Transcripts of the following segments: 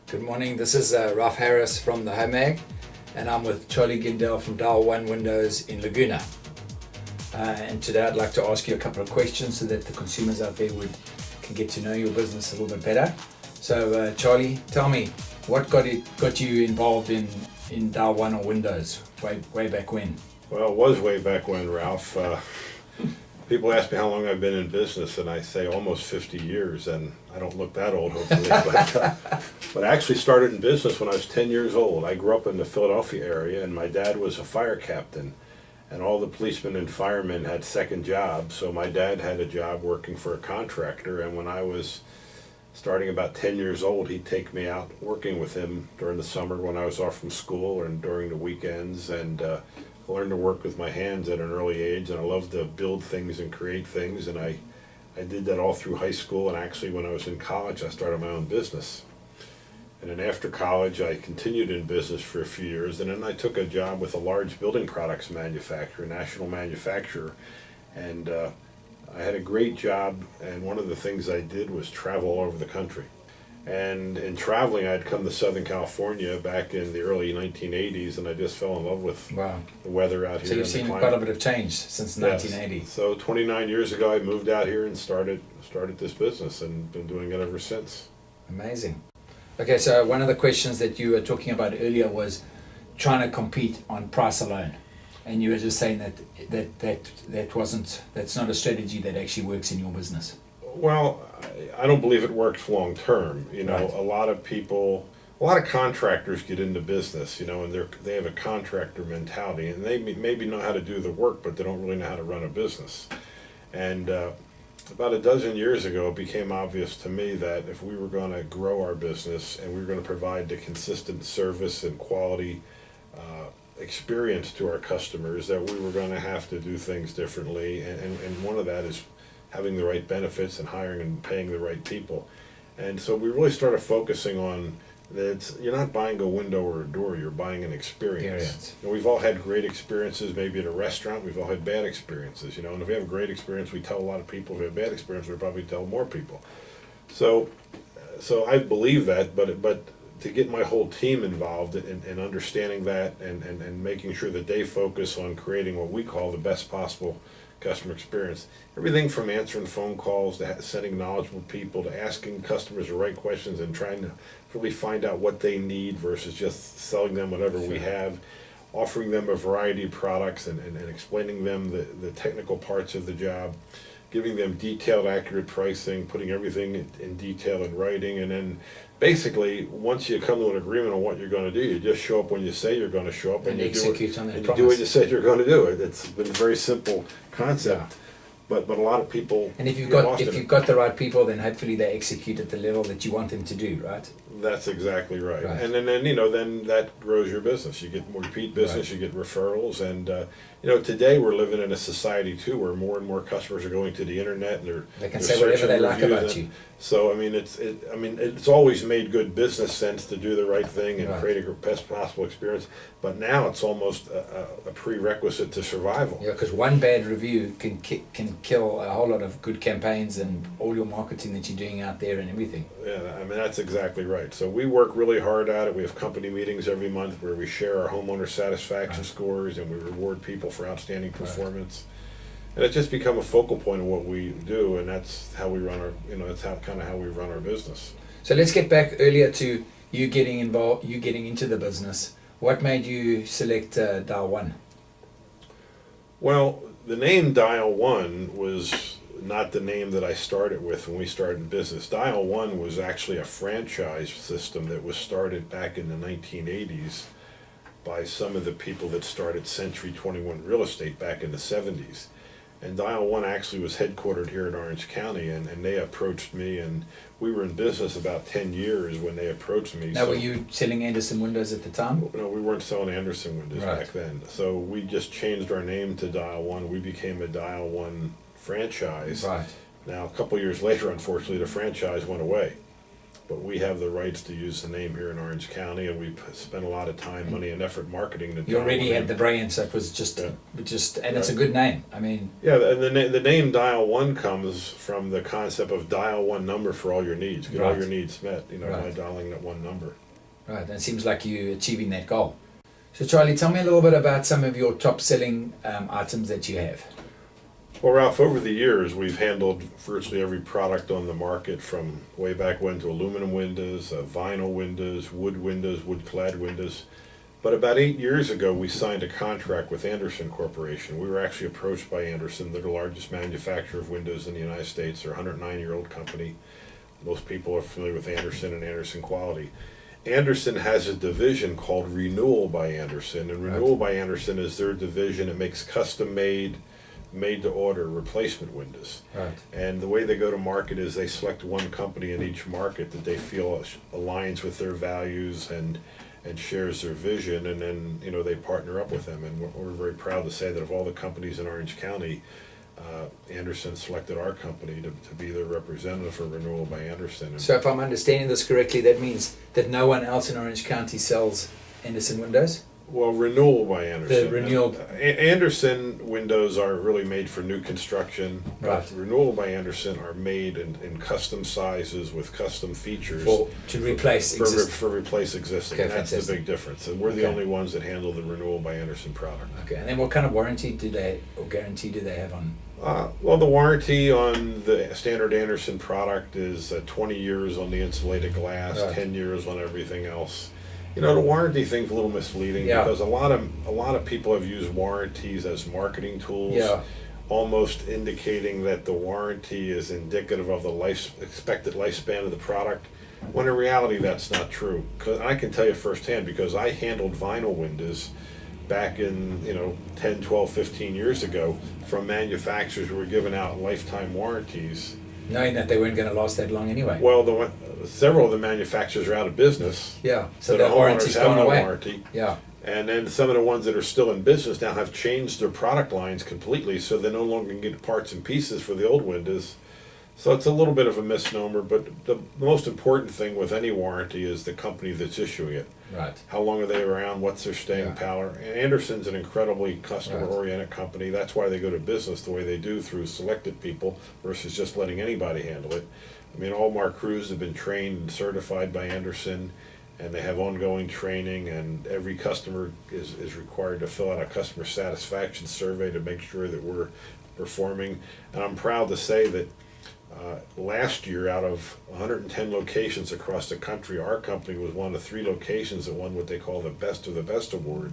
Good morning. This is Ralph Harris from the Home Ag, and I'm with Charlie Gindele from Dial 1 Windows in Laguna. And today I'd like to ask you a couple of questions so that the consumers out there can get to know your business a little bit better. So Charlie, tell me, what got you involved in Dial 1 or Windows way back when? Well, it was way back when, Ralph. People ask me how long I've been in business, and I say almost 50 years, and I don't look that old, hopefully. But I actually started in business when I was 10 years old. I grew up in the Philadelphia area, and my dad was a fire captain, and all the policemen and firemen had second jobs, so my dad had a job working for a contractor, and when I was starting about 10 years old, he'd take me out working with him during the summer when I was off from school and during the weekends, and learned to work with my hands at an early age, and I loved to build things and create things, and I did that all through high school, and actually when I was in college I started my own business. And then after college I continued in business for a few years, and then I took a job with a large building products manufacturer, national manufacturer, and I had a great job, and one of the things I did was travel all over the country. And in traveling, I'd come to Southern California back in the early 1980s, and I just fell in love with Wow. the weather out here. So you've seen quite a bit of change since 1980. Yes. So 29 years ago, I moved out here and started this business, and been doing it ever since. Amazing. Okay, so one of the questions that you were talking about earlier was trying to compete on price alone. And you were just saying that's not a strategy that actually works in your business. Well, I don't believe it works long term. You know, Right. a lot of contractors get into business, you know, and they have a contractor mentality, and they maybe know how to do the work, but they don't really know how to run a business. And about a dozen years ago, it became obvious to me that if we were going to grow our business and we were going to provide the consistent service and quality experience to our customers, that we were going to have to do things differently. And one of that is having the right benefits and hiring and paying the right people. And so we really started focusing on that you're not buying a window or a door, you're buying an experience. And we've all had great experiences, maybe at a restaurant, we've all had bad experiences, you know, and if we have a great experience, we tell a lot of people. If we have a bad experience, we probably tell more people. So I believe that, but to get my whole team involved in understanding that and making sure that they focus on creating what we call the best possible customer experience. Everything from answering phone calls to sending knowledgeable people to asking customers the right questions and trying to really find out what they need versus just selling them whatever we have, offering them a variety of products and explaining them the technical parts of the job, giving them detailed, accurate pricing, putting everything in detail in writing, and then basically, once you come to an agreement on what you're going to do, you just show up when you say you're going to show up, And you execute on that and promise. you do what you said you're going to do. It's been a very simple concept, but a lot of people. And if you've get lost in got it. the right people, then hopefully they execute at the level that you want them to do, right? That's exactly right. Right. And then then that grows your business. You get more repeat business, Right. you get referrals, and today we're living in a society too where more and more customers are going to the internet and They can they're say whatever searching they like reviews about and- you. So it's always made good business sense to do the right thing and Right. create a best possible experience. But now it's almost a prerequisite to survival. Yeah, because one bad review can kill a whole lot of good campaigns and all your marketing that you're doing out there and everything. Yeah, I mean, that's exactly right. So we work really hard at it. We have company meetings every month where we share our homeowner satisfaction Right. scores and we reward people for outstanding performance. And it's just become a focal point of what we do, and that's how we run that's how we run our business. So let's get back earlier to you getting involved, you getting into the business. What made you select Dial 1? Well, the name Dial 1 was not the name that I started with when we started in business. Dial 1 was actually a franchise system that was started back in the 1980s by some of the people that started Century 21 Real Estate back in the 70s. And Dial 1 actually was headquartered here in Orange County, and they approached me, and we were in business about 10 years when they approached me. Now, were you selling Anderson windows at the time? No, we weren't selling Anderson windows Right. back then. So we just changed our name to Dial 1. We became a Dial 1 franchise. Right. Now, a couple years later, unfortunately, the franchise went away. but we have the rights to use the name here in Orange County, and we've spent a lot of time, money, and effort marketing the You already Dial had name. the brain, so it was just, Yeah. and it's a good name. I mean, Yeah, and the name Dial One comes from the concept of dial one number for all your needs, get all Right. your needs met, by Right. dialing that one number. right, and it seems like you're achieving that goal. So Charlie, tell me a little bit about some of your top selling items that you have. Well, Ralph, over the years, we've handled virtually every product on the market, from way back when to aluminum windows, vinyl windows, wood-clad windows. But about 8 years ago, we signed a contract with Andersen Corporation. We were actually approached by Andersen. They're the largest manufacturer of windows in the United States. They're a 109-year-old company. Most people are familiar with Andersen and Andersen Quality. Andersen has a division called Renewal by Andersen, and Renewal by Andersen is their division. It makes custom-made, made-to-order replacement windows. Right. And the way they go to market is they select one company in each market that they feel aligns with their values and shares their vision, and then they partner up with them. And we're very proud to say that of all the companies in Orange County, Andersen selected our company to be their representative for Renewal by Andersen. And So if I'm understanding this correctly, that means that no one else in Orange County sells Andersen windows? well, Renewal by Andersen. The Renewal. Andersen windows are really made for new construction. Right. Renewal by Andersen are made in custom sizes with custom features. To replace For replace existing. Okay, And that's fantastic. the big difference. And we're the Okay. only ones that handle the Renewal by Andersen product. Okay, and then what kind of warranty guarantee do they have on? Well, the warranty on the standard Andersen product is 20 years on the insulated glass, Right. 10 years on everything else. The warranty thing's a little misleading, Yeah. because a lot of people have used warranties as marketing tools, Yeah. almost indicating that the warranty is indicative of the expected lifespan of the product, when in reality that's not true. 'Cause I can tell you firsthand, because I handled vinyl windows back in 10, 12, 15 years ago from manufacturers who were giving out lifetime warranties. Knowing that they weren't going to last that long anyway. Well, several of the manufacturers are out of business, Yeah, so so the the warranty's homeowners have gone no away. warranty. Yeah, And then some of the ones that are still in business now have changed their product lines completely, so they no longer can get parts and pieces for the old windows. So it's a little bit of a misnomer, but the most important thing with any warranty is the company that's issuing it. right. How long are they around? What's their staying Yeah. power? And Andersen's an incredibly customer-oriented company. That's why they go to business the way they do, through selected people versus just letting anybody handle it. I mean, all of our crews have been trained and certified by Andersen, and they have ongoing training, and every customer is required to fill out a customer satisfaction survey to make sure that we're performing. And I'm proud to say that last year, out of 110 locations across the country, our company was one of 3 locations that won what they call the Best of the Best award,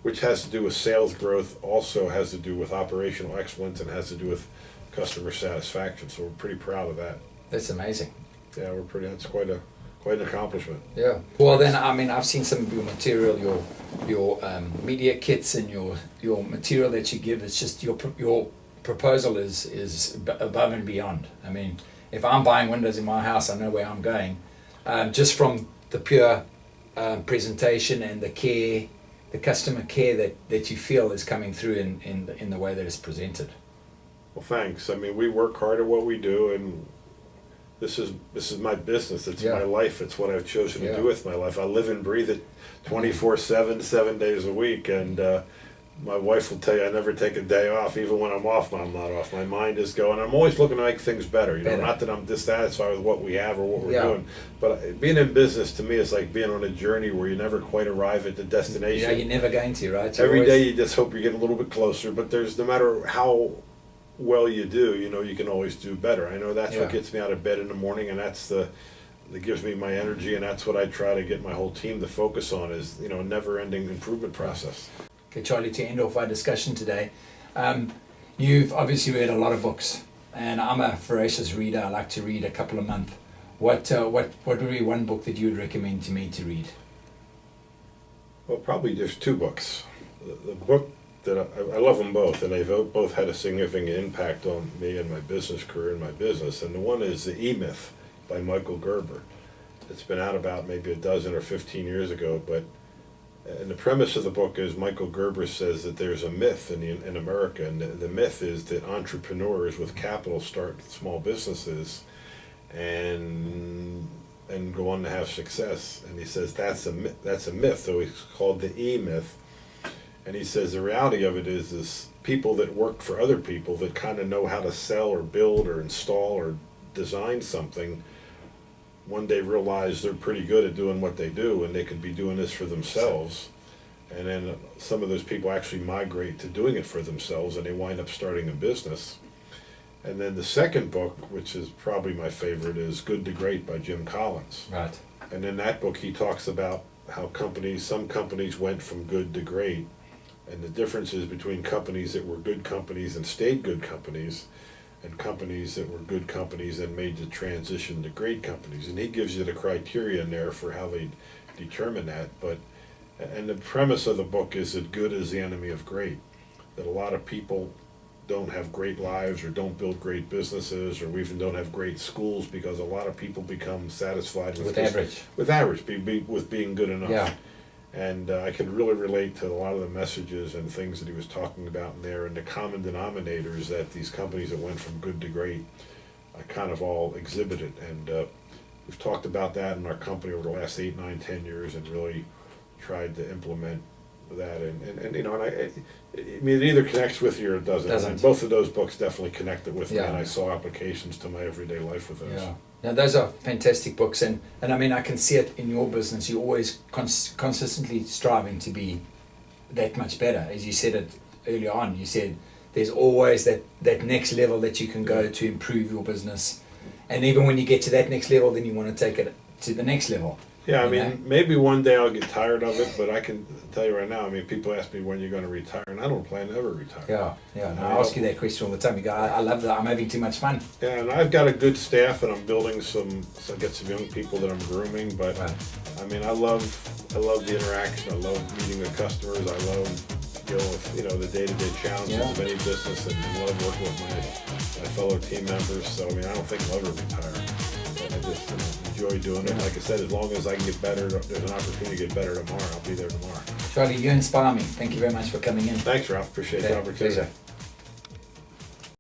which has to do with sales growth, also has to do with operational excellence, and has to do with customer satisfaction. So we're pretty proud of that. That's amazing. Yeah, that's quite an accomplishment. Yeah. Well, then, I mean, I've seen some of your material, your media kits, and your material that you give. It's just your proposal is above and beyond. I mean, if I'm buying windows in my house, I know where I'm going, just from the pure presentation and the care, the customer care that you feel is coming through in the way that it's presented. Well, thanks. I mean, we work hard at what we do, and this is my business. It's Yeah. my life. It's what I've chosen to Yeah. do with my life. I live and breathe it 24/7, 7 days a week, and my wife will tell you I never take a day off. Even when I'm off, I'm not off. My mind is going. I'm always looking to make things better. Better. Not that I'm dissatisfied with what we have or what we're Yeah. doing, but being in business to me is like being on a journey where you never quite arrive at the destination. Yeah, you're never going to, right? You're Every always- day you just hope you're getting a little bit closer, but there's, no matter how well you do, you can always do better. I know that's Yeah. what gets me out of bed in the morning, and that gives me my energy, and that's what I try to get my whole team to focus on, is a never-ending improvement process. Okay, Charlie, to end off our discussion today, you've obviously read a lot of books, and I'm a voracious reader. I like to read a couple a month. What would be one book that you would recommend to me to read? Well, probably there's 2 books. The book that I love them both, and they've both had a significant impact on me and my business career and my business. And the one is The E-Myth by Michael Gerber. It's been out about maybe a dozen or 15 years ago, and the premise of the book is Michael Gerber says that there's a myth in America, and the myth is that entrepreneurs with capital start small businesses, and and go on to have success. And he says that's a myth. So he's called the E-myth. And he says the reality of it is people that work for other people that kind of know how to sell or build or install or design something, one day realize they're pretty good at doing what they do and they could be doing this for themselves. And then some of those people actually migrate to doing it for themselves and they wind up starting a business. And then the second book, which is probably my favorite, is Good to Great by Jim Collins. Right. And in that book he talks about how some companies went from good to great, and the differences between companies that were good companies and stayed good companies, and companies that were good companies and made the transition to great companies. And he gives you the criteria in there for how they determine that. And the premise of the book is that good is the enemy of great. That a lot of people don't have great lives or don't build great businesses, or we even don't have great schools because a lot of people become satisfied with average. With average, with being good enough. Yeah. And I could really relate to a lot of the messages and things that he was talking about in there, and the common denominators that these companies that went from good to great kind of all exhibited. And we've talked about that in our company over the last 8, 9, 10 years and really tried to implement that. And you know, I mean, it either connects with you or it doesn't. And both of those books definitely connected with me, and I saw applications to my everyday life with those. Yeah. Now those are fantastic books, and I mean I can see it in your business. You're always consistently striving to be that much better. As you said it earlier on, you said there's always that next level that you can go to improve your business, and even when you get to that next level, then you want to take it to the next level. Yeah, I mean, maybe one day I'll get tired of it, but I can tell you right now, I mean, people ask me when you're going to retire, and I don't plan to ever retire. Yeah. No, I ask you that question all the time. You go, I love that. I'm having too much fun. Yeah, and I've got a good staff, and I'm building so I get some young people that I'm grooming. But right. I mean, I love the interaction. I love meeting the customers. I love dealing with the day-to-day challenges of any business, and I love working with my fellow team members. So I mean, I don't think I'll ever retire. I just enjoy doing it. Like I said, as long as I can get better, there's an opportunity to get better tomorrow, I'll be there tomorrow. Charlie, you inspire me. Thank you very much for coming in. Thanks, Ralph. Appreciate the opportunity. Pleasure.